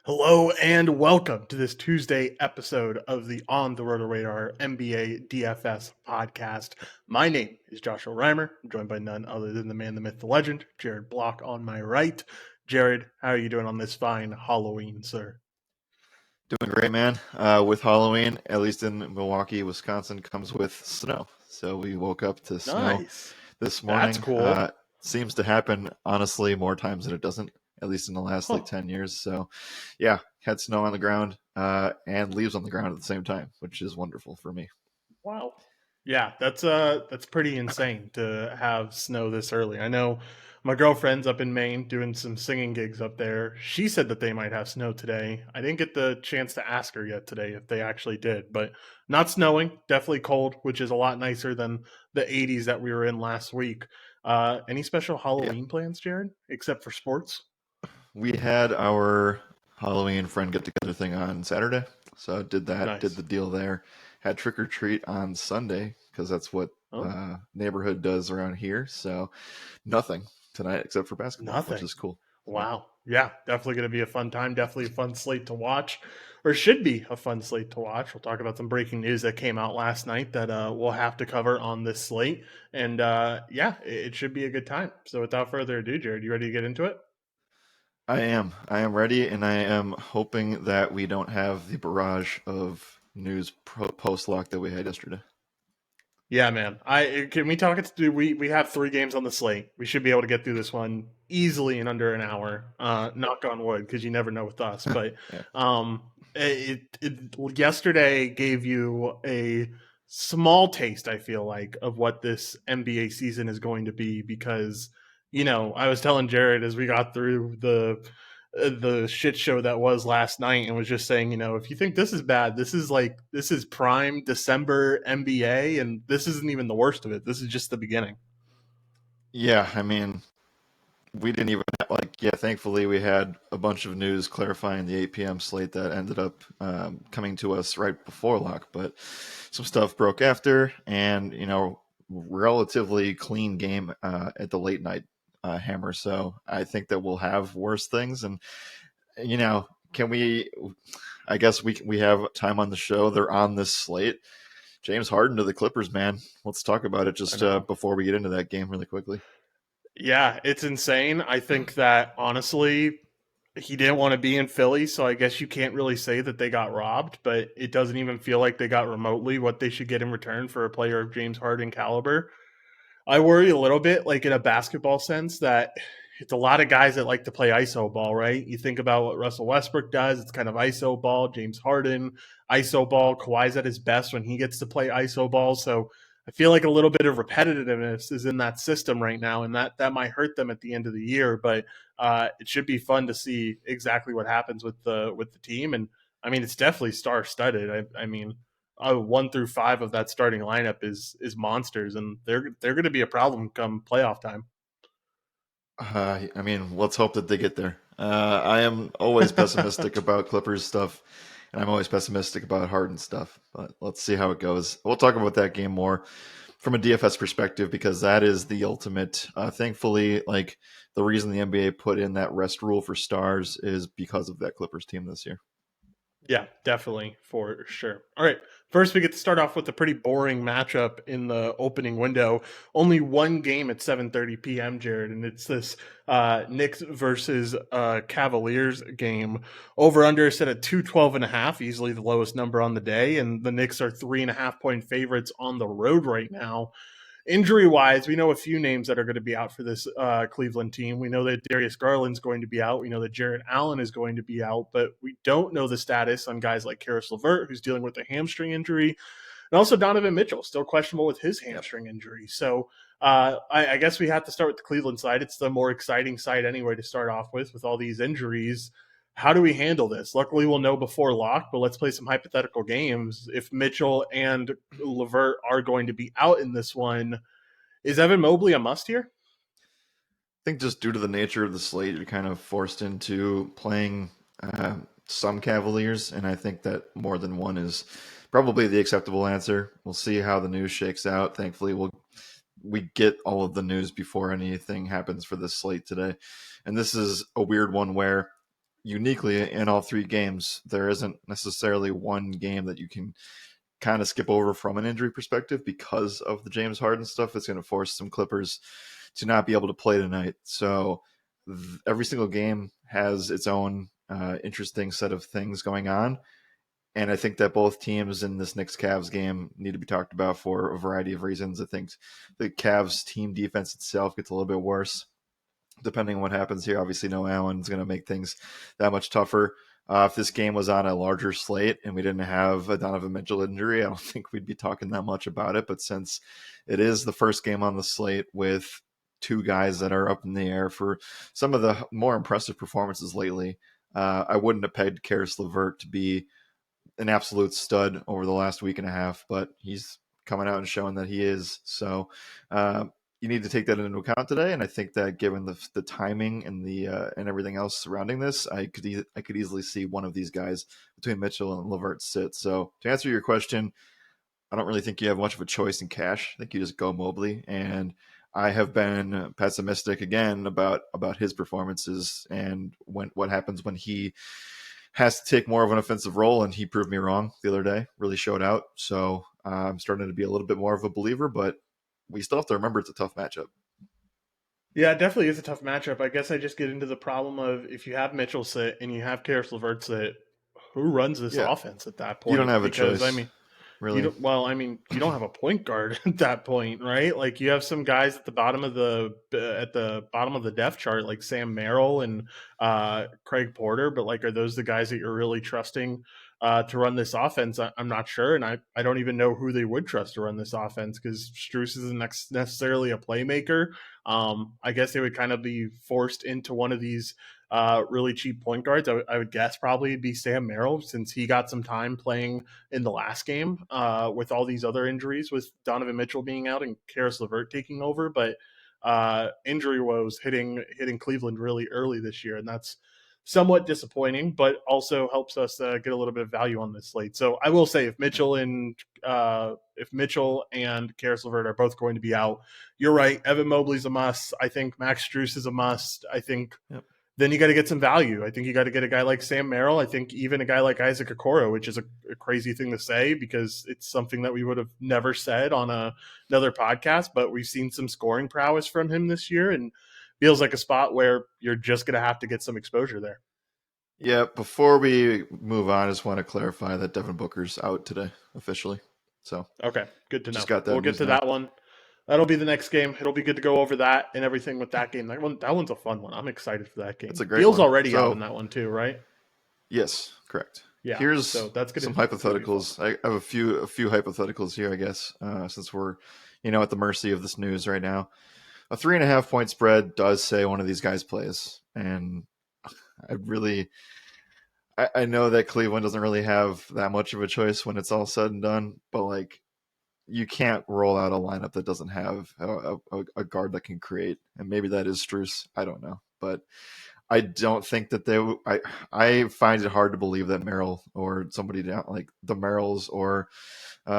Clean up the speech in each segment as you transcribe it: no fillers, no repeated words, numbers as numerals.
Hello and welcome to this Tuesday episode of the On the RotoRadar NBA DFS podcast. My name is Joshua Riemer. I'm joined by none other than the man, the myth, the legend, Jared Block on my right. Jared, how are you doing on this fine Halloween, sir? Doing great, man. With Halloween, at least in Milwaukee, Wisconsin, comes with snow. So we woke up to snow Nice. this That's morning. cool. Seems to happen, honestly, more times than it doesn't, at least in the last Huh. 10 years. So, yeah, had snow on the ground and leaves on the ground at the same time, which is wonderful for me. Wow. Yeah, that's pretty insane to have snow this early. I know my girlfriend's up in Maine doing some singing gigs up there. She said that they might have snow today. I didn't get the chance to ask her yet today if they actually did, but not snowing, definitely cold, which is a lot nicer than the 80s that we were in last week. Any special Yeah, Halloween plans, Jared, except for sports? we had our Halloween friend get together thing on Saturday. So did that, did Nice. the deal there. Had trick or treat on Sunday because that's what Oh, neighborhood does around here. So nothing tonight except for basketball, which nothing. is cool. Yeah. Wow. Yeah, definitely going to be a fun time. Definitely a fun slate to watch, or should be a fun slate to watch. We'll talk about some breaking news that came out last night that we'll have to cover on this slate. And yeah, it should be a good time. So without further ado, Jared, you ready to get into it? I am. I am ready, and I am hoping that we don't have the barrage of news post lock that we had yesterday. Yeah, man. I can we talk it. We have three games on the slate. We should be able to get through this one easily in under an hour. Knock on wood, because you never know with us. But Yeah. um, it yesterday gave you a small taste, I feel like, of what this NBA season is going to be. Because I was telling Jared as we got through the shit show that was last night, and was just saying, if you think this is bad, this is prime December NBA, and this isn't even the worst of it. This is just the beginning. Yeah, I mean, we didn't even yeah, thankfully we had a bunch of news clarifying the 8 p.m. slate that ended up coming to us right before lock, but some stuff broke after, and relatively clean game at the late night hammer. So I think that we'll have worse things, and can we? I guess we have time on the show. They're on this slate. James Harden to the Clippers, man. Let's talk about it I just know. before we get into that game really quickly. Yeah, it's insane. I think that honestly, he didn't want to be in Philly, so I guess you can't really say that they got robbed, but it doesn't even feel like they got remotely what they should get in return for a player of James Harden caliber. I worry a little bit, like in a basketball sense, that it's a lot of guys that like to play ISO ball, right? You think about what Russell Westbrook does, it's kind of ISO ball. James Harden, ISO ball. Kawhi's at his best when he gets to play ISO ball. So I feel like a little bit of repetitiveness is in that system right now, and that might hurt them at the end of the year. But it should be fun to see exactly what happens with the team. And I mean, it's definitely star studded. I mean, 1 through 5 of that starting lineup is monsters, and they're going to be a problem come playoff time. I mean, let's hope that they get there. I am always pessimistic about Clippers stuff, and I'm always pessimistic about Harden stuff. But let's see how it goes. We'll talk about that game more from a DFS perspective because that is the ultimate. Thankfully, like the reason the NBA put in that rest rule for stars is because of that Clippers team this year. Yeah, definitely for sure. All right. First, we get to start off with a pretty boring matchup in the opening window. Only one game at 7:30 p.m., Jared, and it's this Knicks versus Cavaliers game. Over under set at 212.5, easily the lowest number on the day, and the Knicks are 3.5 point favorites on the road right now. Injury wise, we know a few names that are going to be out for this Cleveland team. We know that Darius Garland's going to be out. We know that Jarrett Allen is going to be out, but we don't know the status on guys like Karis LeVert, who's dealing with a hamstring injury, and also Donovan Mitchell, still questionable with his Yep. hamstring injury. So I guess we have to start with the Cleveland side. It's the more exciting side anyway to start off with all these injuries. How do we handle this? Luckily, we'll know before lock, but let's play some hypothetical games. If Mitchell and LeVert are going to be out in this one, is Evan Mobley a must here? I think just due to the nature of the slate, you're kind of forced into playing some Cavaliers, and I think that more than one is probably the acceptable answer. We'll see how the news shakes out. Thankfully, we get all of the news before anything happens for this slate today, and this is a weird one where uniquely in all three games, there isn't necessarily one game that you can kind of skip over from an injury perspective because of the James Harden stuff. It's going to force some Clippers to not be able to play tonight. So every single game has its own interesting set of things going on. And I think that both teams in this Knicks Cavs game need to be talked about for a variety of reasons. I think the Cavs team defense itself gets a little bit worse depending on what happens here. Obviously, no Allen's going to make things that much tougher. If this game was on a larger slate and we didn't have a Donovan Mitchell injury, I don't think we'd be talking that much about it. But since it is the first game on the slate with two guys that are up in the air for some of the more impressive performances lately, I wouldn't have pegged Karis LeVert to be an absolute stud over the last week and a half, but he's coming out and showing that he is. So you need to take that into account today. And I think that given the timing and the and everything else surrounding this, I could easily see one of these guys between Mitchell and LeVert sit. So to answer your question, I don't really think you have much of a choice in cash. I think you just go Mobley. And I have been pessimistic again about his performances and what happens when he has to take more of an offensive role, and he proved me wrong the other day. Really showed out. So I'm starting to be a little bit more of a believer, but we still have to remember it's a tough matchup. Yeah, it definitely is a tough matchup. I guess I just get into the problem of if you have Mitchell sit and you have Karis LeVert sit, who runs this Yeah, offense at that you don't point? have a Because I choice, mean, you really. don't. Well, I mean, you don't have a point guard at that point, right? Like you have some guys at the bottom of the depth chart, like Sam Merrill and Craig Porter. But like, are those the guys that you're really trusting to run this offense? I'm not sure, and I don't even know who they would trust to run this offense because Strus isn't necessarily a playmaker. I guess they would kind of be forced into one of these really cheap point guards. I would guess probably be Sam Merrill since he got some time playing in the last game with all these other injuries, with Donovan Mitchell being out and Karis LeVert taking over. But injury woes hitting Cleveland really early this year, and that's somewhat disappointing, but also helps us get a little bit of value on this slate. So I will say, if Mitchell and Karis LeVert are both going to be out, you're right. Evan Mobley's a must. I think Max Strus is a must. I think Yep. then you got to get some value. I think you got to get a guy like Sam Merrill. I think even a guy like Isaac Okoro, which is a crazy thing to say because it's something that we would have never said on another podcast, but we've seen some scoring prowess from him this year and feels like a spot where you're just going to have to get some exposure there. Yeah, before we move on, I just want to clarify that Devin Booker's out today officially. So Okay, good to just know. got that We'll get news to now. that one. That'll be the next game. It'll be good to go over that and everything with that game. That one's a fun one. I'm excited for that It's game. a great Beal's one. already out in So that one too, right? yes, correct. Yeah. So Here's that's some gonna be fun. hypotheticals. I have a few hypotheticals here, I guess, since we're at the mercy of this news right now. A 3.5 point spread does say one of these guys plays, and I really I know that Cleveland doesn't really have that much of a choice when it's all said and done, but like you can't roll out a lineup that doesn't have a guard that can create, and maybe that is Struce. I don't know, but I don't think that they. I find it hard to believe that Merrill or somebody down like the Merrills or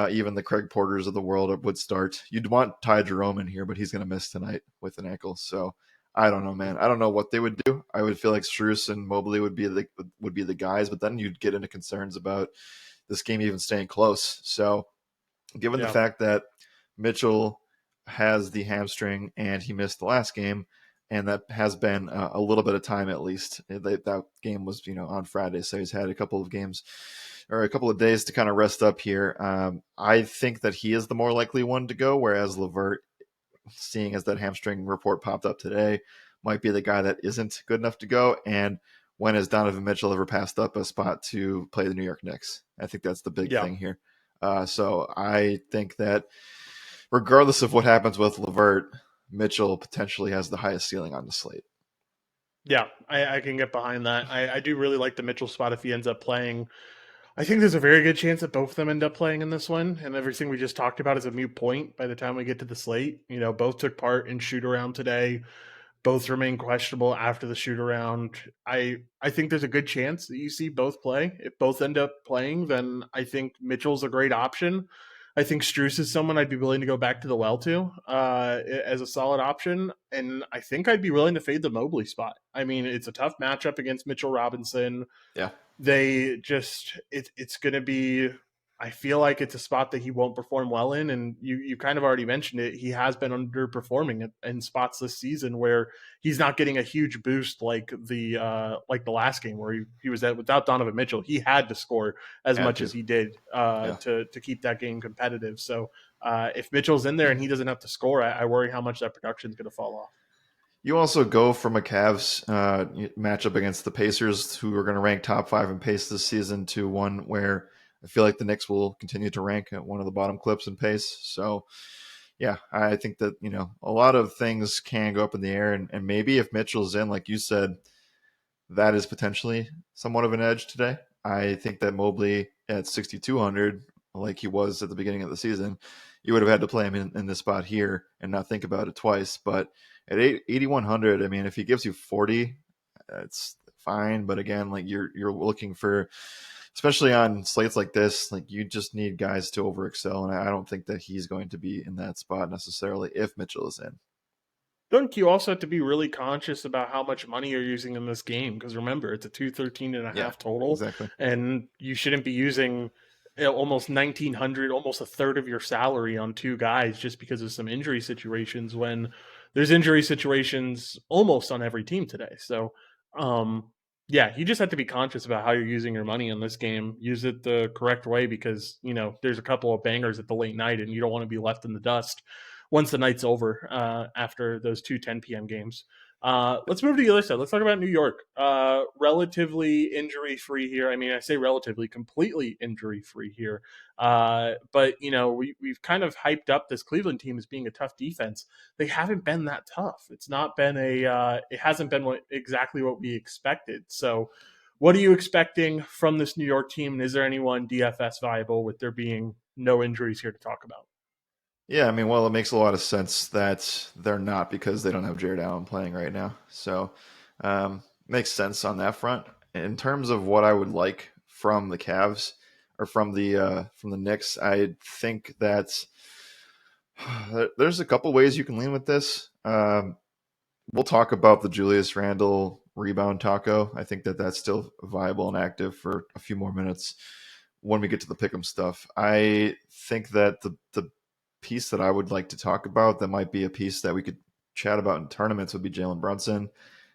even the Craig Porters of the world would start. You'd want Ty Jerome in here, but he's going to miss tonight with an ankle. So I don't know, man. I don't know what they would do. I would feel like Struce and Mobley would be the guys, but then you'd get into concerns about this game even staying close. So given the Yeah. fact that Mitchell has the hamstring and he missed the last game, and that has been a little bit of time at least. That game was on Friday, so he's had a couple of games or a couple of days to kind of rest up here. I think that he is the more likely one to go, whereas LeVert, seeing as that hamstring report popped up today, might be the guy that isn't good enough to go. And when has Donovan Mitchell ever passed up a spot to play the New York Knicks? I think that's the big Yeah. thing here. So I think that regardless of what happens with LeVert, Mitchell potentially has the highest ceiling on the slate. Yeah, I can get behind that. I do really like the Mitchell spot if he ends up playing. I think there's a very good chance that both of them end up playing in this one, and everything we just talked about is a moot point by the time we get to the slate. Both took part in shoot around today. Both remain questionable after the shoot around. I think there's a good chance that you see both play. If both end up playing, then I think Mitchell's a great option. I think Struess is someone I'd be willing to go back to the well to as a solid option, and I think I'd be willing to fade the Mobley spot. I mean, it's a tough matchup against Mitchell Robinson. Yeah, They just it's going to be. I feel like it's a spot that he won't perform well in, and you kind of already mentioned it. He has been underperforming in spots this season where he's not getting a huge boost like the last game where he was at without Donovan Mitchell. He had to score as had much to. as he did Yeah. to keep that game competitive. So if Mitchell's in there and he doesn't have to score, I worry how much that production is going to fall off. You also go from a Cavs matchup against the Pacers, who are going to rank top 5 in pace this season, to one where I feel like the Knicks will continue to rank at one of the bottom clips in pace. So, yeah, I think that, a lot of things can go up in the air. And maybe if Mitchell's in, like you said, that is potentially somewhat of an edge today. I think that Mobley at 6,200, like he was at the beginning of the season, you would have had to play him in this spot here and not think about it twice. But at 8,100, I mean, if he gives you 40, it's fine. But again, like you're looking for, especially on slates like this, like you just need guys to overexcel, and I don't think that he's going to be in that spot necessarily if Mitchell is in. Don't you also have to be really conscious about how much money you're using in this game? Because remember, it's a 213 and a Yeah, half total, exactly. and you shouldn't be using almost 1900, almost a third of your salary on two guys just because of some injury situations when there's injury situations almost on every team today. So, um, yeah, you just have to be conscious about how you're using your money in this game. Use it the correct way because, there's a couple of bangers at the late night and you don't want to be left in the dust once the night's over after those two 10 p.m. games. Let's move to the other side. Let's talk about New York. Relatively injury free here. I mean, I say relatively, completely injury free here. But we've kind of hyped up this Cleveland team as being a tough defense. They haven't been that tough. It's not been it hasn't been exactly what we expected. So, what are you expecting from this New York team? And is there anyone DFS viable with there being no injuries here to talk about? Yeah, I mean, well, it makes a lot of sense that they're not because they don't have Jared Allen playing right now. So, makes sense on that front. In terms of what I would like from the Cavs or from the Knicks, I think that there's a couple ways you can lean with this. We'll talk about the Julius Randle rebound taco. I think that that's still viable and active for a few more minutes when we get to the pick'em stuff. I think that the piece that I would like to talk about that might be a piece that we could chat about in tournaments would be Jalen Brunson.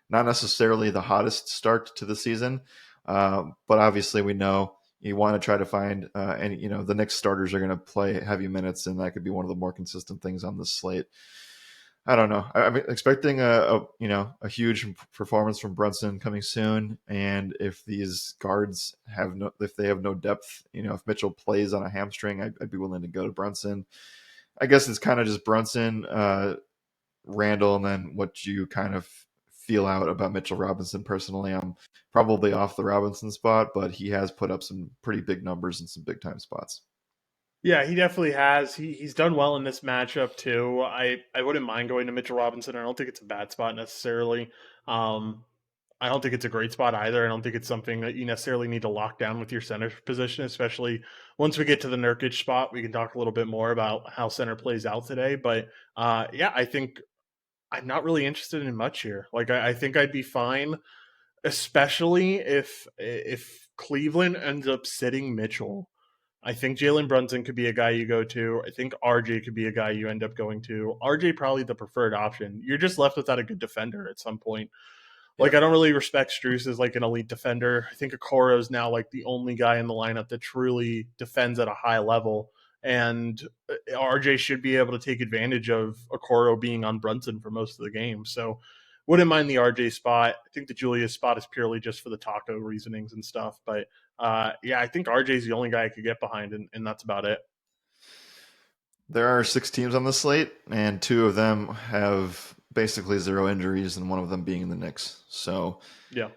Not necessarily the hottest start to the season, but obviously we know you want to try to find and the Knicks starters are going to play heavy minutes, and that could be one of the more consistent things on this slate. I don't know. I'm expecting a huge performance from Brunson coming soon, and if these guards if they have no depth, if Mitchell plays on a hamstring, I'd be willing to go to Brunson. I guess it's kind of just Brunson, Randall, and then what you kind of feel out about Mitchell Robinson. Personally, I'm probably off the Robinson spot, but he has put up some pretty big numbers in some big time spots. Yeah, he definitely has. He's done well in this matchup too. I wouldn't mind going to Mitchell Robinson. I don't think it's a bad spot necessarily. Um, I don't think it's a great spot either. I don't think it's something that you necessarily need to lock down with your center position, especially once we get to the Nurkic spot. We can talk a little bit more about how center plays out today. But yeah, I think I'm not really interested in much here. Like I think I'd be fine, especially if Cleveland ends up sitting Mitchell. I think Jalen Brunson could be a guy you go to. I think RJ could be a guy you end up going to. RJ probably the preferred option. You're just left without a good defender at some point. Yeah. Like I don't really respect Struess as like an elite defender. I think Okoro is now like the only guy in the lineup that truly defends at a high level. And RJ should be able to take advantage of Okoro being on Brunson for most of the game. So wouldn't mind the RJ spot. I think the Julius spot is purely just for the taco reasonings and stuff. But yeah, I think RJ is the only guy I could get behind, and that's about it. There are 6 teams on the slate, and 2 of them have basically 0 injuries, and one of them being the Knicks. So Yeah.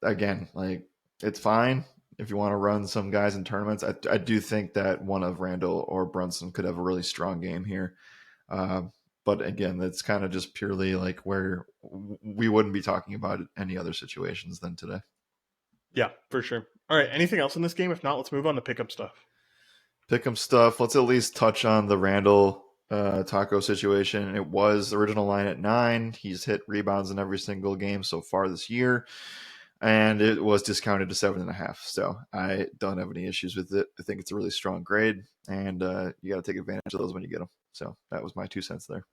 again, like it's fine if you want to run some guys in tournaments. I do think that one of Randall or Brunson could have a really strong game here. Uh, but again, that's kind of just purely like where we wouldn't be talking about any other situations than today. Yeah, for sure. All right. Anything else in this game? If not, let's move on to pickup stuff. Pick'em stuff. Let's at least touch on the Randall Taco situation. It was original line at 9. He's hit rebounds in every single game so far this year, and it was discounted to 7.5. So I don't have any issues with it. I think it's a really strong grade, and you got to take advantage of those when you get them. So that was my 2 cents there.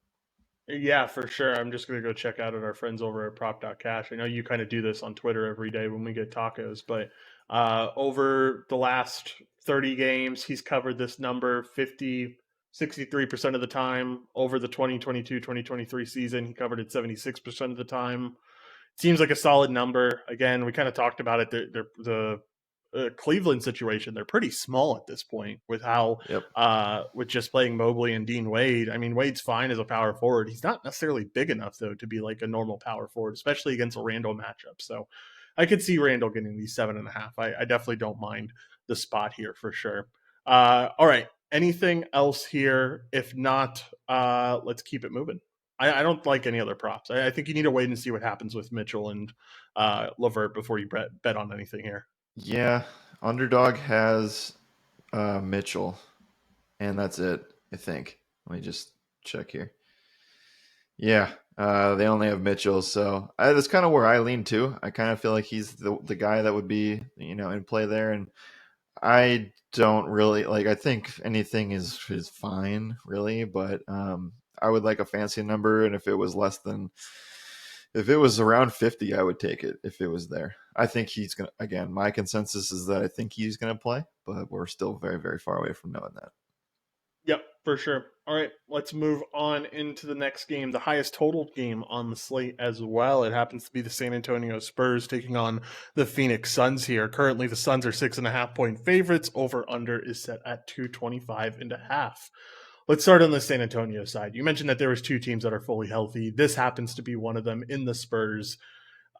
Yeah, for sure. I'm just gonna go check out at our friends over at Prop.Cash. I know you kind of do this on Twitter every day when we get tacos, but over the last 30 games, he's covered this number 63% of the time. Over the 2022-2023 season, he covered it 76% of the time. Seems like a solid number. Again, we kind of talked about it. The Cleveland situation, they're pretty small at this point with how Yep. with just playing Mobley and Dean Wade. I mean, Wade's fine as a power forward. He's not necessarily big enough though to be like a normal power forward, especially against a Randall matchup. So I could see Randall getting these 7.5. I definitely don't mind the spot here for sure. All right. Anything else here? If not, let's keep it moving. I don't like any other props. I think you need to wait and see what happens with Mitchell and Levert before you bet on anything here. Yeah. Underdog has Mitchell, and that's it, I think. Let me just check here. Yeah, they only have Mitchell, so that's kind of where I lean too. I kind of feel like he's the guy that would be in play there, and I don't really like. I think anything is fine, really, but I would like a fancy number, and if it was around 50, I would take it if it was there. I think he's gonna. Again, my consensus is that I think he's gonna play, but we're still very very far away from knowing that. Yep, for sure. All right, let's move on into the next game, the highest total game on the slate as well. It happens to be the San Antonio Spurs taking on the Phoenix Suns here. Currently, the Suns are 6.5 point favorites. Over under is set at 225.5. Let's start on the San Antonio side. You mentioned that there was two teams that are fully healthy. This happens to be one of them in the Spurs.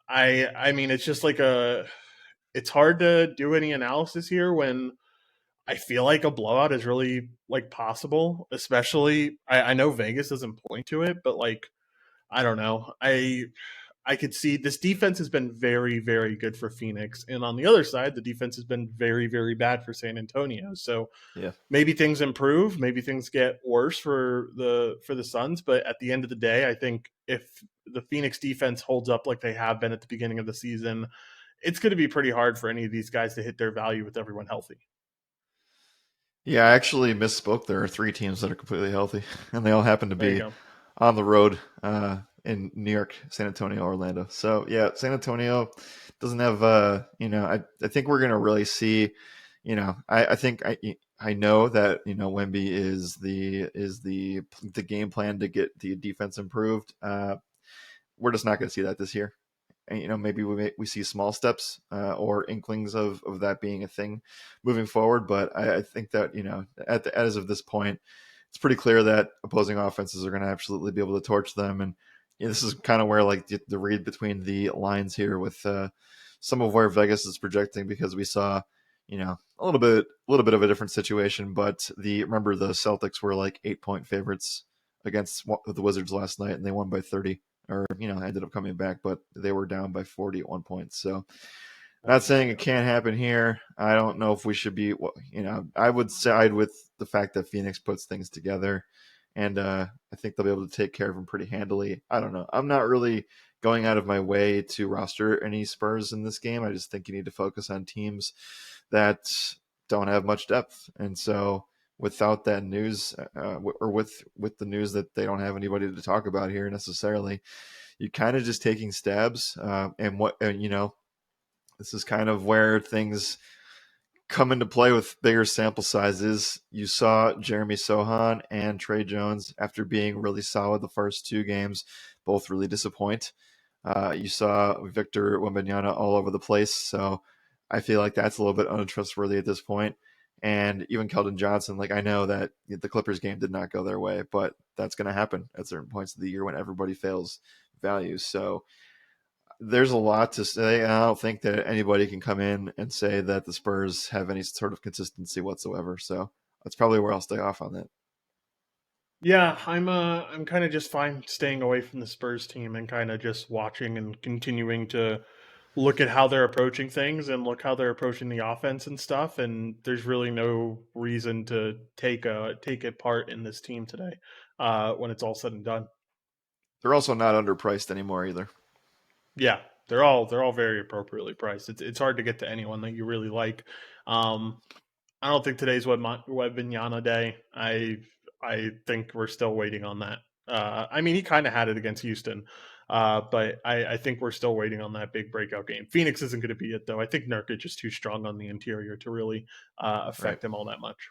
I mean, it's just like it's hard to do any analysis here when I feel like a blowout is really like possible, especially I know Vegas doesn't point to it, but like I don't know. I could see this defense has been very, very good for Phoenix. And on the other side, the defense has been very, very bad for San Antonio. So Yeah. maybe things improve, maybe things get worse for the Suns. But at the end of the day, I think if the Phoenix defense holds up like they have been at the beginning of the season, it's going to be pretty hard for any of these guys to hit their value with everyone healthy. Yeah, I actually misspoke. There are 3 teams that are completely healthy, and they all happen to There you be go. on the road in New York, San Antonio, Orlando. So yeah, San Antonio doesn't have. I think we're gonna really see. I think I know that Wemby is the game plan to get the defense improved. We're just not going to see that this year. And, maybe we see small steps or inklings of that being a thing moving forward. But I think that as of this point, it's pretty clear that opposing offenses are going to absolutely be able to torch them. And this is kind of where like the read between the lines here with some of where Vegas is projecting, because we saw a little bit of a different situation. But remember the Celtics were like 8 point favorites against the Wizards last night, and they won by 30, or ended up coming back, but they were down by 40 at one point. So not saying it can't happen here. I don't know if we should be, I would side with the fact that Phoenix puts things together, and I think they'll be able to take care of them pretty handily. I don't know. I'm not really going out of my way to roster any Spurs in this game. I just think you need to focus on teams that don't have much depth. And so without that news, or with the news that they don't have anybody to talk about here necessarily, you're kind of just taking stabs. This is kind of where things come into play with bigger sample sizes. You saw Jeremy Sohan and Trey Jones, after being really solid the first 2 games, both really disappoint. You saw Victor Wembanyama all over the place, so I feel like that's a little bit untrustworthy at this point. And even Keldon Johnson, like, I know that the Clippers game did not go their way, but that's going to happen at certain points of the year when everybody fails values. So there's a lot to say. And I don't think that anybody can come in and say that the Spurs have any sort of consistency whatsoever. So that's probably where I'll stay off on that. Yeah, I'm kind of just fine staying away from the Spurs team and kind of just watching and continuing to look at how they're approaching things and look how they're approaching the offense and stuff. And there's really no reason to take a part in this team today when it's all said and done. They're also not underpriced anymore either. Yeah, they're all very appropriately priced. It's hard to get to anyone that you really like. Um, I don't think today's Webanyama day. I think we're still waiting on that. I mean, he kind of had it against Houston, but I think we're still waiting on that big breakout game. Phoenix isn't going to be it though. I think Nurkic is too strong on the interior to really Right. affect him all that much.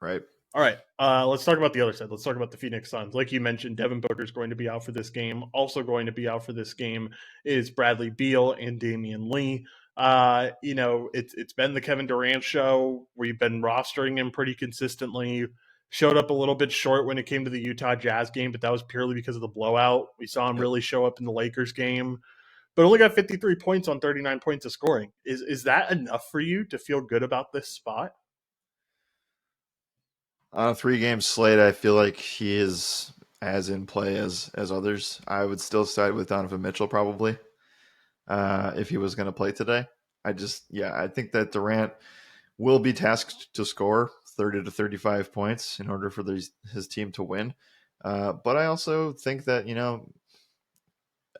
Right. All right, let's talk about the other side. Let's talk about the Phoenix Suns. Like you mentioned, Devin Booker is going to be out for this game. Also going to be out for this game is Bradley Beal and Damian Lee. It's been the Kevin Durant show. We've been rostering him pretty consistently. Showed up a little bit short when it came to the Utah Jazz game, but that was purely because of the blowout. We saw him Yep. really show up in the Lakers game, but only got 53 points on 39 points of scoring. Is that enough for you to feel good about this spot? On a 3-game slate, I feel like he is as in play as others. I would still side with Donovan Mitchell probably if he was going to play today. I think that Durant will be tasked to score 30 to 35 points in order for his team to win. But I also think that,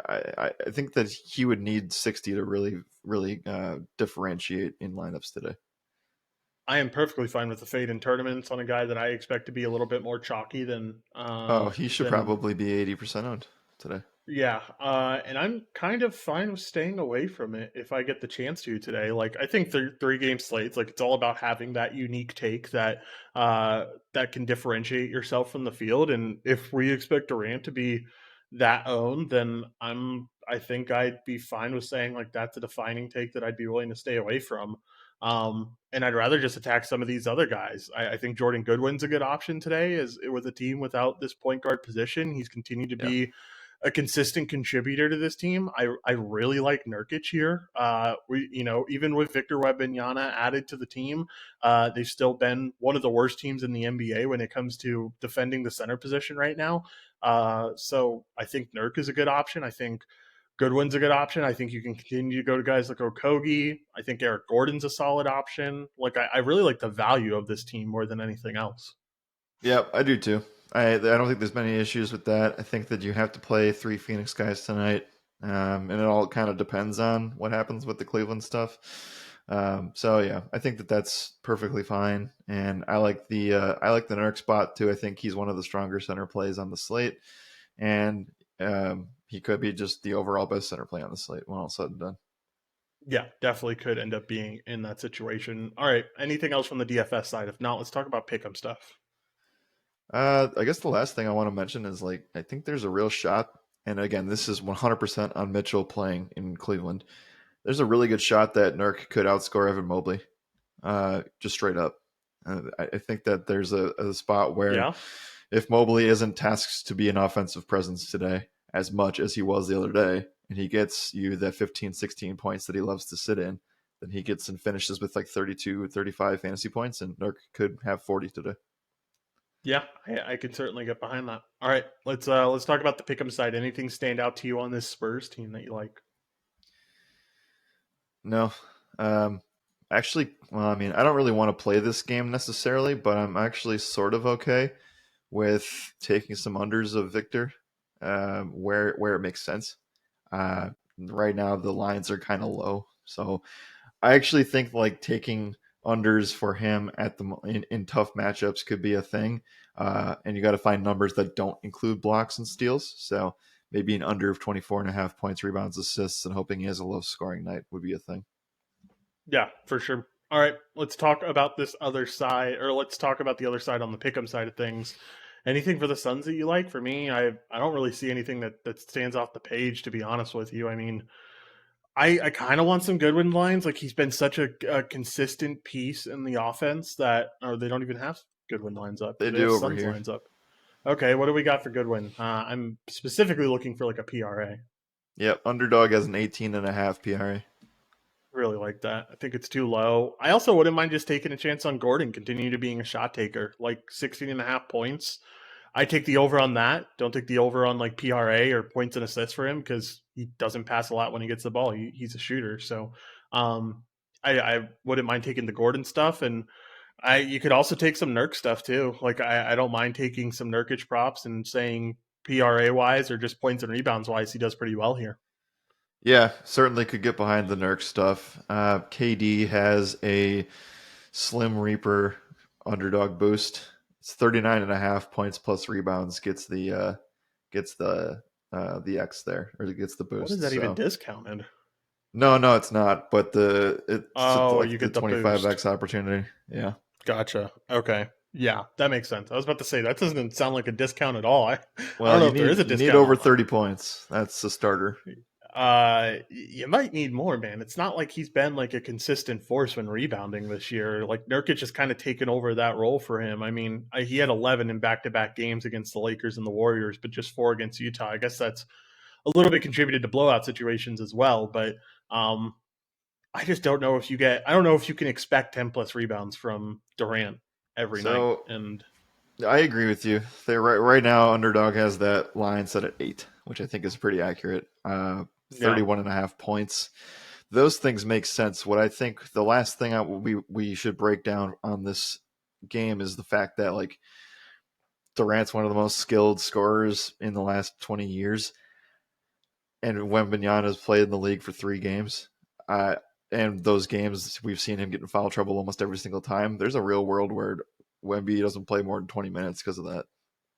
I think that he would need 60 to really differentiate in lineups today. I am perfectly fine with the fade in tournaments on a guy that I expect to be a little bit more chalky than Oh, he should than probably be 80% owned today. yeah. And I'm kind of fine with staying away from it if I get the chance to today. Like I think three game slates, like it's all about having that unique take that can differentiate yourself from the field. And if we expect Durant to be that owned, then I think I'd be fine with saying like that's a defining take that I'd be willing to stay away from. And I'd rather just attack some of these other guys. I think Jordan Goodwin's a good option today, as with a team without this point guard position. He's continued to Yeah. be a consistent contributor to this team. I really like Nurkic here. Even with Victor Wembanyama added to the team, they've still been one of the worst teams in the NBA when it comes to defending the center position right now. So I think Nurk is a good option. I think Goodwin's a good option. I think you can continue to go to guys like Okogie. I think Eric Gordon's a solid option. Like I really like the value of this team more than anything else. Yeah, I do too. I don't think there's many issues with that. I think that you have to play 3 Phoenix guys tonight, and it all kind of depends on what happens with the Cleveland stuff. So yeah, I think that that's perfectly fine, and I like the Nurk spot too. I think he's one of the stronger center plays on the slate, and he could be just the overall best center play on the slate when all said and done. Yeah, definitely could end up being in that situation. All right. Anything else from the DFS side? If not, let's talk about pick'em stuff. I guess the last thing I want to mention is like I think there's a real shot, and again, this is 100% on Mitchell playing in Cleveland. There's a really good shot that Nurk could outscore Evan Mobley, just straight up. I think that there's a spot where Yeah. if Mobley isn't tasked to be an offensive presence today as much as he was the other day, and he gets you that 15, 16 points that he loves to sit in, then he gets and finishes with like 32, 35 fantasy points, and Nurk could have 40 today. Yeah, I can certainly get behind that. All right, let's talk about the pick'em side. Anything stand out to you on this Spurs team that you like? No. Um, actually, well, I mean, I don't really want to play this game necessarily, but I'm actually sort of okay with taking some unders of Victor where it makes sense. Right now, the lines are kind of low, so I actually think like taking unders for him in tough matchups could be a thing. And you got to find numbers that don't include blocks and steals. So maybe an under of 24.5 points, rebounds, assists, and hoping he has a low scoring night would be a thing. Yeah, for sure. All right, let's talk about this other side, or let's talk about the other side on the pick'em side of things. Anything for the Suns that you like? For me, I don't really see anything that stands off the page. To be honest with you, I mean, I kind of want some Goodwin lines. Like he's been such a consistent piece in the offense that, or they don't even have Goodwin lines up. They They have do over Suns here. lines up. Okay, what do we got for Goodwin? I'm specifically looking for like a PRA. Yep, underdog has an 18.5 PRA. Really like that. I think it's too low. I also wouldn't mind just taking a chance on Gordon, continue to being a shot taker, like 16 and a half points. I take the over on that. Don't take the over on like PRA or points and assists for him because he doesn't pass a lot when he gets the ball. He's a shooter. So um, I wouldn't mind taking the Gordon stuff. And you could also take some Nurk stuff too. Like I don't mind taking some Nurkic props and saying PRA wise or just points and rebounds wise, he does pretty well here. Yeah, certainly could get behind the Nurk stuff. KD has a Slim Reaper underdog boost. It's 39.5 points plus rebounds gets the X there, or it gets the What is boost. that even So discounted? no, it's not. But it's Oh, you like the get the boost. 25x opportunity. Yeah. Gotcha. Okay. Yeah, that makes sense. I was about to say that doesn't sound like a discount at all. I don't Well, know if there is a you need discount over on that. 30 points. That's the starter. You might need more, man. It's not like he's been like a consistent force when rebounding this year. Like Nurkic has kind of taken over that role for him. I mean, he had 11 in back-to-back games against the Lakers and the Warriors, but just 4 against Utah. I guess that's a little bit contributed to blowout situations as well. But um, I just don't know if you get. I don't know if you can expect 10 plus rebounds from Durant every night. So And I agree with you. They right now underdog has that line set at 8, which I think is pretty accurate. yeah, 31.5 points. Those things make sense. What I think the last thing we should break down on this game is the fact that like Durant's one of the most skilled scorers in the last 20 years, and Wembanyama has played in the league for 3 games. Uh, and those games we've seen him get in foul trouble almost every single time. There's a real world where Wemby doesn't play more than 20 minutes because of that.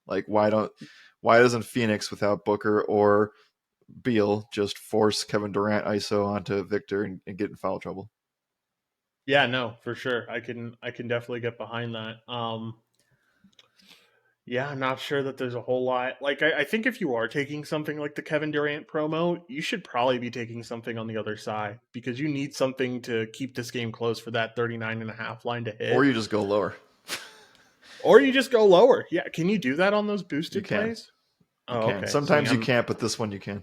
Like why doesn't Phoenix without Booker or Beal just force Kevin Durant ISO onto Victor and get in foul trouble? yeah, no, for sure. I can definitely get behind that. Yeah, I'm not sure that there's a whole lot. Like, I think if you are taking something like the Kevin Durant promo, you should probably be taking something on the other side because you need something to keep this game close for that 39.5 line to Or hit. you just go lower. Or you just go lower. Yeah, can you do that on those You boosted can. plays? You Oh, can. okay. See, Sometimes you can't, but this one you can.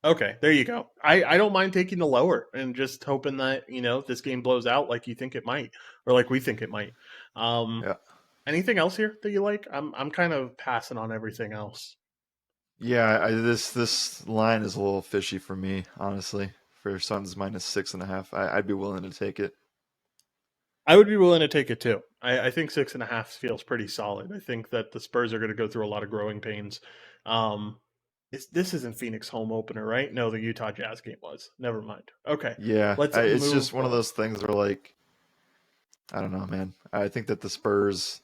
okay, there you go. I don't mind taking the lower and just hoping that, this game blows out like you think it might or like we think it might. Um, Yeah. Anything else here that you like? I'm kind of passing on everything else. Yeah, this line is a little fishy for me, honestly. For Suns minus 6.5, I'd be willing to take it. I would be willing to take it too. I think 6.5 feels pretty solid. I think that the Spurs are going to go through a lot of growing pains. Um, this isn't Phoenix home opener, right? No, the Utah Jazz game was. Never mind. Okay, Yeah, let's it's move just one of on. those things where like I don't know, man. I think that the Spurs,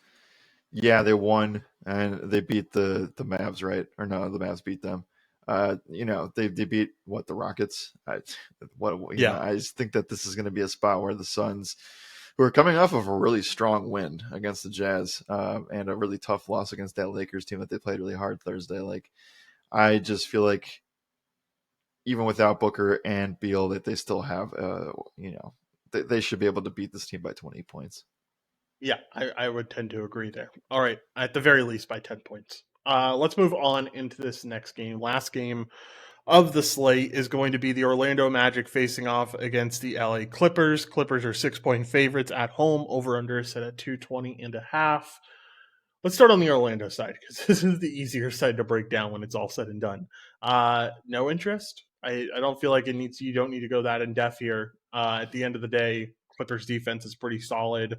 yeah, they won and they beat the Mavs, right? Or no, the Mavs beat them. They beat what, the Rockets. Yeah, I just think that this is going to be a spot where the Suns, who are coming off of a really strong win against the Jazz, and a really tough loss against that Lakers team that they played really hard Thursday. Like, I just feel like even without Booker and Beal, that they still have, they should be able to beat this team by 20 points. yeah, I would tend to agree there. All right, at the very least by 10 points. Let's move on into this next game. Last game of the slate is going to be the Orlando Magic facing off against the LA Clippers. Clippers are 6-point favorites at home. Over under set at 220.5. Let's start on the Orlando side because this is the easier side to break down when it's all said and done. No interest. I don't feel like it needs. You don't need to go that in depth here. At the end of the day, Clippers defense is pretty solid.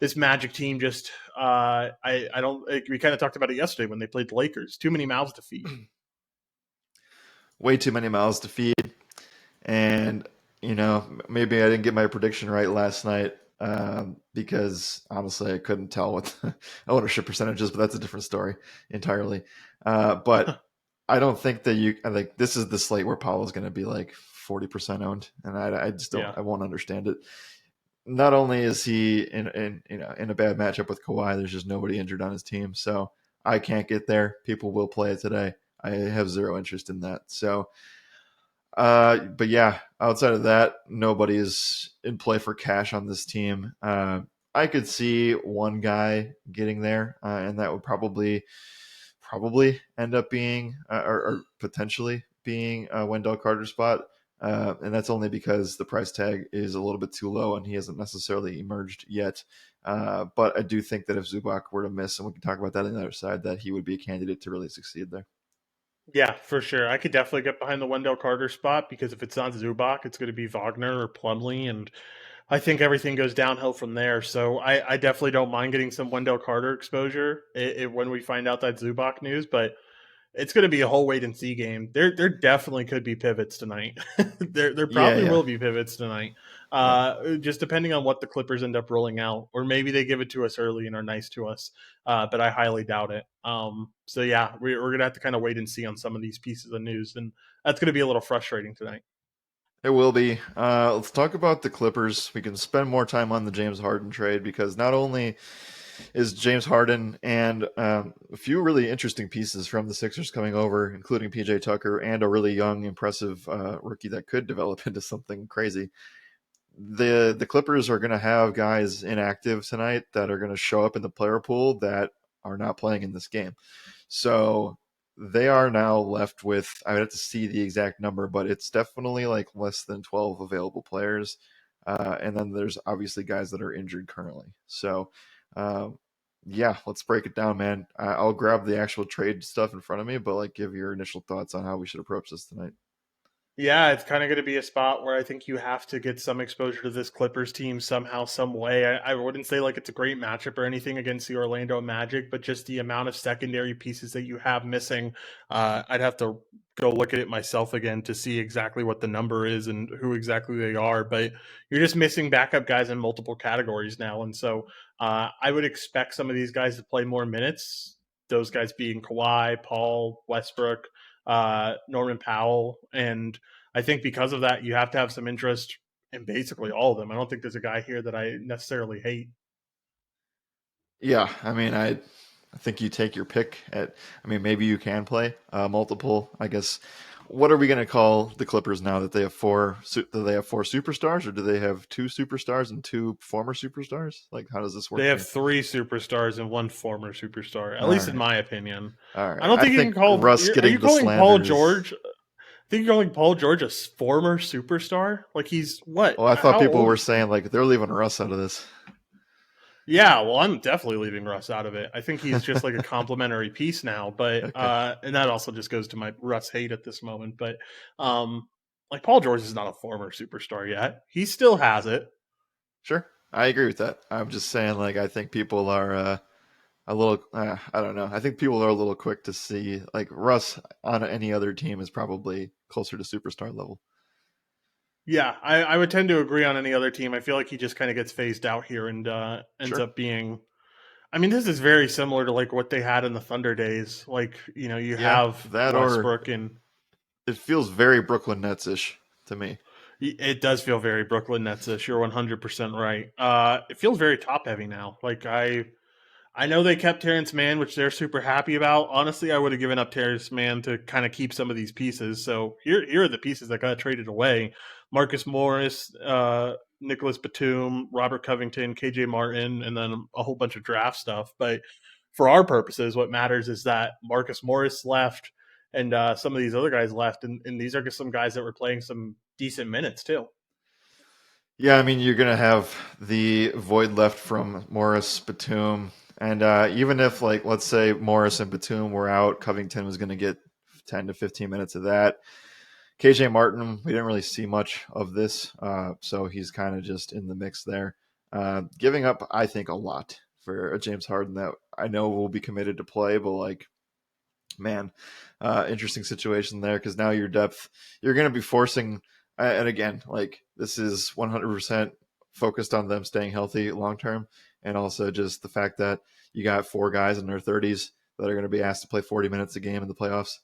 This Magic team just I don't. We kind of talked about it yesterday when they played the Lakers. Too many mouths to feed. Way too many mouths to feed. And, maybe I didn't get my prediction right last night, because honestly, I couldn't tell what the ownership percentage is, but that's a different story entirely. But I don't think that like this is the slate where Paulo's going to be like 40% owned, and I just don't, Yeah, I won't understand it. Not only is he in a bad matchup with Kawhi, there's just nobody injured on his team, so I can't get there. People will play it today. I have zero interest in that. So, but yeah, outside of that, nobody's in play for cash on this team. I could see one guy getting there, and that would probably end up being, or potentially being, Wendell Carter's spot. And that's only because the price tag is a little bit too low and he hasn't necessarily emerged yet. But I do think that if Zubac were to miss, and we can talk about that on the other side, that he would be a candidate to really succeed there. Yeah, for sure. I could definitely get behind the Wendell Carter spot because if it's not Zubac, it's going to be Wagner or Plumlee, and I think everything goes downhill from there. So I definitely don't mind getting some Wendell Carter exposure when we find out that Zubac news, but it's going to be a whole wait and see game. There definitely could be pivots tonight. There Yeah, probably yeah, will be pivots tonight. yeah. Just depending on what the Clippers end up rolling out, or maybe they give it to us early and are nice to us. But I highly doubt it. So yeah, we're gonna have to kind of wait and see on some of these pieces of news, and that's going to be a little frustrating tonight. It will be. Let's talk about the Clippers. We can spend more time on the James Harden trade because not only is James Harden and a few really interesting pieces from the Sixers coming over, including PJ Tucker and a really young, impressive rookie that could develop into something crazy. The Clippers are going to have guys inactive tonight that are going to show up in the player pool that are not playing in this game. So they are now left with, I would have to see the exact number, but it's definitely like less than 12 available players. And then there's obviously guys that are injured currently. So, um, yeah, let's break it down, man. I'll grab the actual trade stuff in front of me, but like give your initial thoughts on how we should approach this tonight. Yeah, it's kind of going to be a spot where I think you have to get some exposure to this Clippers team somehow, some way. I wouldn't say like it's a great matchup or anything against the Orlando Magic, but just the amount of secondary pieces that you have missing, I'd have to go look at it myself again to see exactly what the number is and who exactly they are. But you're just missing backup guys in multiple categories now, and so I would expect some of these guys to play more minutes. Those guys being Kawhi, Paul, Westbrook, Norman Powell, and I think because of that, you have to have some interest in basically all of them. I don't think there's a guy here that I necessarily hate. Yeah, I mean, I think you take your pick at. I mean, maybe you can play multiple. I guess. What are we going to call the Clippers now that they have four? Do they have four superstars, or do they have two superstars and two former superstars? Like, how does this They work have here? three superstars and one former superstar, at All least in right, my opinion. all I right. don't I think you think can call. Russ Are getting you the calling Paul slander is. George? I think you're calling Paul George a former superstar. Like he's what? Well, I thought How people old were is he? saying like they're leaving Russ out of this. Yeah, well, I'm definitely leaving Russ out of it. I think he's just like a complimentary piece now, but Okay, and that also just goes to my Russ hate at this moment. But like Paul George is not a former superstar yet. He still has it. sure. I agree with that. I'm just saying, like, I think people are a little. I don't know. I think people are a little quick to see like Russ on any other team is probably closer to superstar level. Yeah, I would tend to agree on any other team. I feel like he just kind of gets phased out here and ends Sure. up being. I mean, this is very similar to like what they had in the Thunder days. Like you Yeah, have that or Westbrook and it feels very Brooklyn Nets ish to me. it does feel very Brooklyn Nets-ish. You're 100% right. It feels very top heavy now. Like I know they kept Terrence Mann, which they're super happy about. Honestly, I would have given up Terrence Mann to kind of keep some of these pieces. So here are the pieces that got traded away: Marcus Morris, Nicholas Batum, Robert Covington, KJ Martin, and then a whole bunch of draft stuff. But for our purposes, what matters is that Marcus Morris left and some of these other guys left, and these are just some guys that were playing some decent minutes too. Yeah, I mean you're gonna have the void left from Morris, Batum, and even if like let's say Morris and Batum were out, Covington was gonna get 10 to 15 minutes of that. KJ Martin, we didn't really see much of this, so he's kind of just in the mix there. Giving up, I think, a lot for a James Harden that I know will be committed to play, but like, man, interesting situation there because now your depth, you're going to be forcing, and again, like this is 100% focused on them staying healthy long term, and also just the fact that you got four guys in their 30s that are going to be asked to play 40 minutes a game in the playoffs.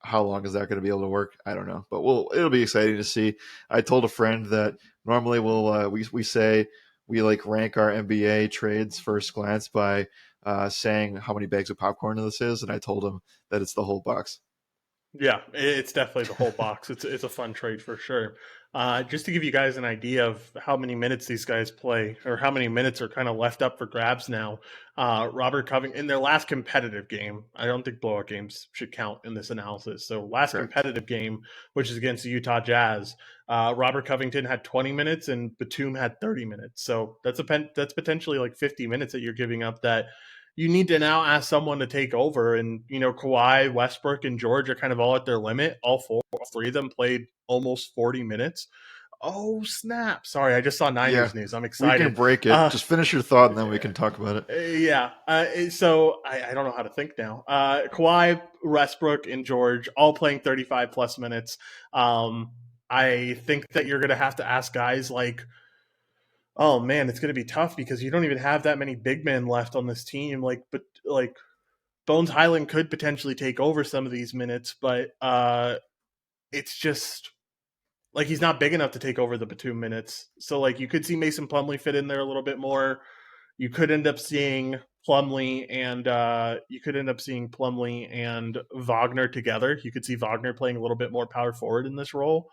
How long is that going to be able to work? I don't know, but it'll be exciting to see. I told a friend that normally we say we like rank our NBA trades first glance by saying how many bags of popcorn this is, and I told him that it's the whole box. Yeah, it's definitely the whole box. It's a fun trade for sure. Just to give you guys an idea of how many minutes these guys play, or how many minutes are kind of left up for grabs now. Robert Covington, in their last competitive game, I don't think blowout games should count in this analysis. So, last Correct. competitive game, which is against the Utah Jazz, Robert Covington had 20 minutes and Batum had 30 minutes. So, that's potentially like 50 minutes that you're giving up that you need to now ask someone to take over. And, Kawhi, Westbrook, and George are kind of all at their limit. All three of them played almost 40 minutes. Oh, snap. Sorry, I just saw Yeah, Niners news. I'm we can excited. break it. Uh, Just finish your thought, and then we can talk about it. yeah. So I don't know how to think now. Kawhi, Westbrook, and George all playing 35 plus minutes. I think that you're going to have to ask guys like, oh man, it's going to be tough because you don't even have that many big men left on this team. But Bones Highland could potentially take over some of these minutes, but it's just like he's not big enough to take over the Batum minutes. So like you could see Mason Plumlee fit in there a little bit more. You could end up seeing Plumlee and Wagner together. You could see Wagner playing a little bit more power forward in this role.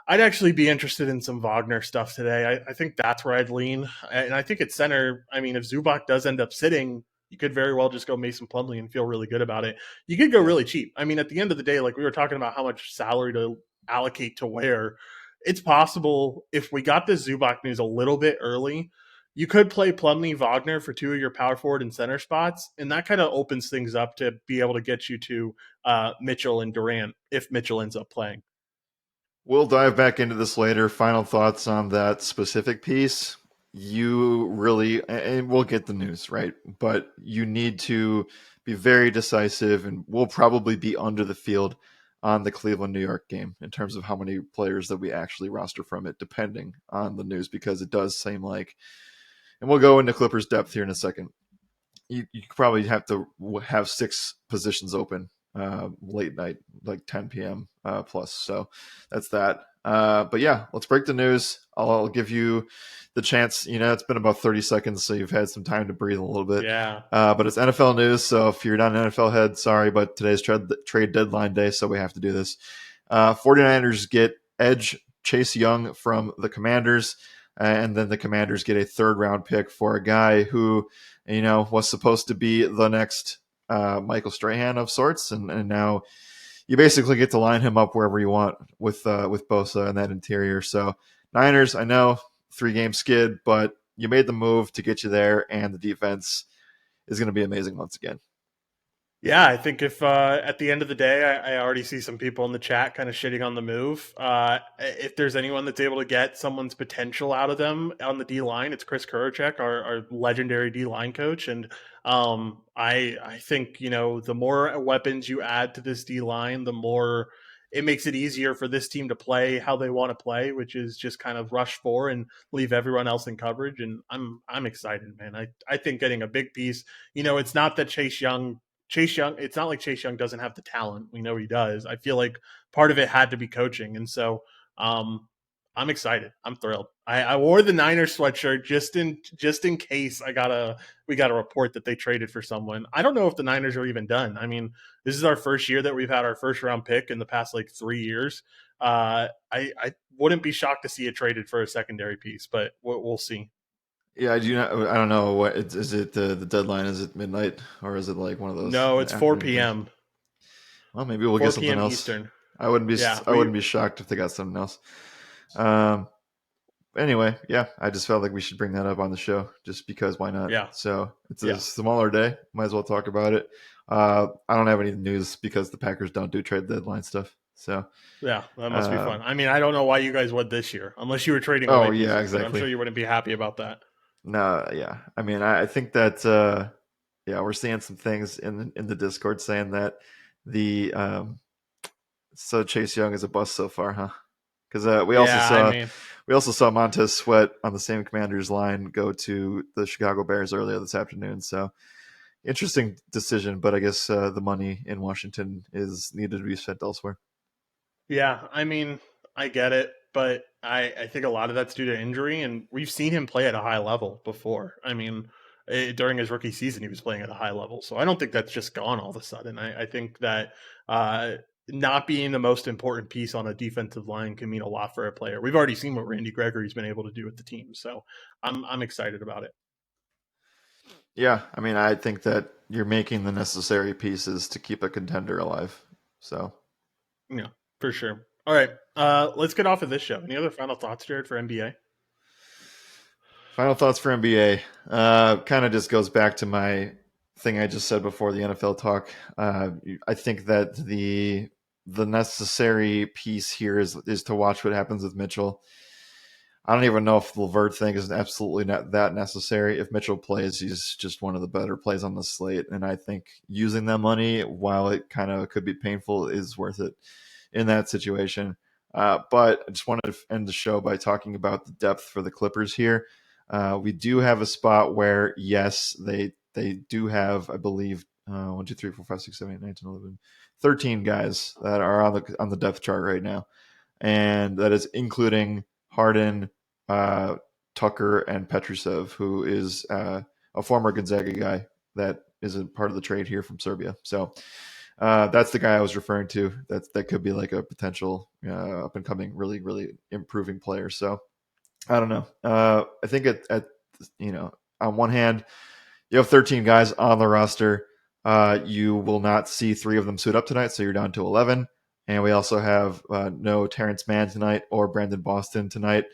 I'd actually be interested in some Wagner stuff today. I think that's where I'd lean. And I think at center, I mean, if Zubac does end up sitting, you could very well just go Mason Plumlee and feel really good about it. You could go Yeah. really cheap. I mean, at the end of the day, like we were talking about how much salary to allocate to where, it's possible if we got this Zubac news a little bit early, you could play Plumlee Wagner for two of your power forward and center spots. And that kind of opens things up to be able to get you to Mitchell and Durant if Mitchell ends up playing. We'll dive back into this later. Final thoughts on that specific piece. You really, and we'll get the news, right? But you need to be very decisive, and we'll probably be under the field on the Cleveland New York game in terms of how many players that we actually roster from it, depending on the news, because it does seem like, and we'll go into Clippers depth here in a second. You probably have to have six positions open late night, like 10 p.m. Plus. So that's that. But yeah, let's break the news. I'll give you the chance. It's been about 30 seconds, so you've had some time to breathe a little bit. Yeah. But it's NFL news, so if you're not an NFL head, sorry, but today's trade deadline day, so we have to do this. 49ers get edge Chase Young from the Commanders, and then the Commanders get a third-round pick for a guy who was supposed to be the next Michael Strahan of sorts, and now you basically get to line him up wherever you want with Bosa and that interior. So Niners, I know 3-game skid, but you made the move to get you there, and the defense is going to be amazing once again. Yeah, I think if at the end of the day, I already see some people in the chat kind of shitting on the move. If there's anyone that's able to get someone's potential out of them on the D line, it's Chris Kurachek, our legendary D line coach. And I think the more weapons you add to this D line, the more it makes it easier for this team to play how they want to play, which is just kind of rush for and leave everyone else in coverage. And I'm excited, man. I think getting a big piece. It's not that Chase Young, it's not like Chase Young doesn't have the talent. We know he does. I feel like part of it had to be coaching. And so I'm excited. I'm thrilled. I wore the Niners sweatshirt just in case we got a report that they traded for someone. I don't know if the Niners are even done. I mean, this is our first year that we've had our first round pick in the past like 3 years. I wouldn't be shocked to see it traded for a secondary piece, but we'll see. Yeah, I do not. I don't know what is it. The deadline is it midnight or is it like one of those No, it's 4 afternoon things? p.m. Well, maybe we'll get 4 something p.m. else. Eastern. I wouldn't be. Yeah, I wouldn't be shocked if they got something else. Um, anyway, yeah, I just felt like we should bring that up on the show just because why not? yeah, So it's a yeah. smaller day. Might as well talk about it. I don't have any news because the Packers don't do trade deadline stuff. So, Yeah, that must be uh, fun. I mean, I don't know why you guys would this year, unless you were trading oh away yeah, pieces, but I'm exactly. sure you wouldn't be happy about that. No, yeah. I mean, I think that yeah, we're seeing some things in the Discord saying that the so Chase Young is a bust so far, huh? Because Yeah, I mean, we also saw Montez Sweat on the same Commanders line go to the Chicago Bears earlier this afternoon. So interesting decision, but I guess the money in Washington is needed to be spent elsewhere. yeah, I mean, I get it, but I think a lot of that's due to injury, and we've seen him play at a high level before. I mean, during his rookie season, he was playing at a high level, so I don't think that's just gone all of a sudden. I think that uh, not being the most important piece on a defensive line can mean a lot for a player. We've already seen what Randy Gregory's been able to do with the team, so I'm excited about it. Yeah, I mean, I think that you're making the necessary pieces to keep a contender alive. So, Yeah, for sure. All right, let's get off of this show. Any other final thoughts, Jared, for NBA? final thoughts for NBA. Kind of just goes back to my thing I just said before the NFL talk. I think that the necessary piece here is to watch what happens with Mitchell. I don't even know if the Levert thing is absolutely not that necessary. If Mitchell plays, he's just one of the better plays on the slate. And I think using that money, while it kind of could be painful, is worth it in that situation. But I just wanted to end the show by talking about the depth for the Clippers here. We do have a spot where, yes, they do have, I believe, 1, 2, 3, 4, 5, 6, 7, 8, 9, 10, 11, 13 guys that are on the depth chart right now. And that is including Harden, Tucker, and Petrusev, who is a former Gonzaga guy that is a part of the trade here from Serbia. So that's the guy I was referring to. That could be like a potential up and coming, really, really improving player. So I don't know. I think at on one hand, you have 13 guys on the roster. You will not see 3 of them suit up tonight, so you're down to 11. And we also have no Terrence Mann tonight or Brandon Boston tonight.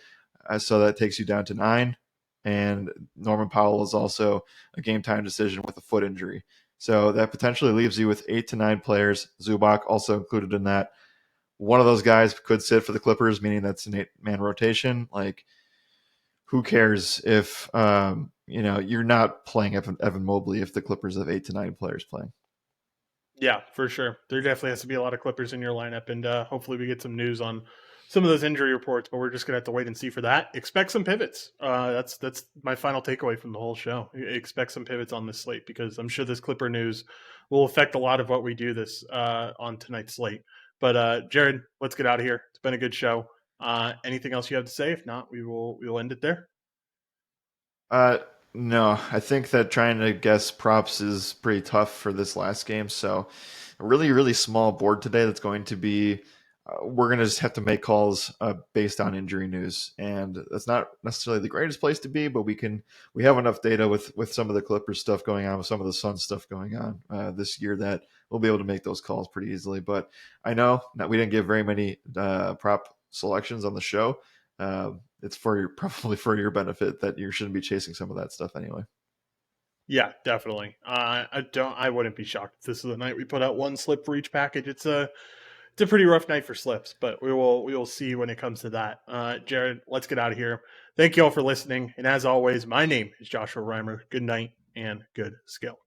So that takes you down to 9. And Norman Powell is also a game time decision with a foot injury. So that potentially leaves you with 8 to 9 players. Zubac also included in that. One of those guys could sit for the Clippers, meaning that's an 8-man rotation. Like, who cares if you're not playing Evan Mobley if the Clippers have 8 to 9 players playing? Yeah, for sure. There definitely has to be a lot of Clippers in your lineup, and hopefully we get some news on some of those injury reports. But we're just gonna have to wait and see for that. Expect some pivots. That's my final takeaway from the whole show. Expect some pivots on this slate because I'm sure this Clipper news will affect a lot of what we do this on tonight's slate. But Jared, let's get out of here. It's been a good show. Anything else you have to say? If not, we will end it there. Uh, no, I think that trying to guess props is pretty tough for this last game. So, a really, really small board today that's going to be, we're going to just have to make calls based on injury news. And that's not necessarily the greatest place to be, but we have enough data with some of the Clippers stuff going on, with some of the Suns stuff going on this year that we'll be able to make those calls pretty easily. But I know that we didn't give very many prop selections on the show. It's probably for your benefit that you shouldn't be chasing some of that stuff anyway. Yeah, definitely. I wouldn't be shocked if this is the night we put out one slip for each package. It's a pretty rough night for slips, but we will see when it comes to that. Jared, let's get out of here. Thank you all for listening, and as always, my name is Joshua Riemer. Good night and good skill.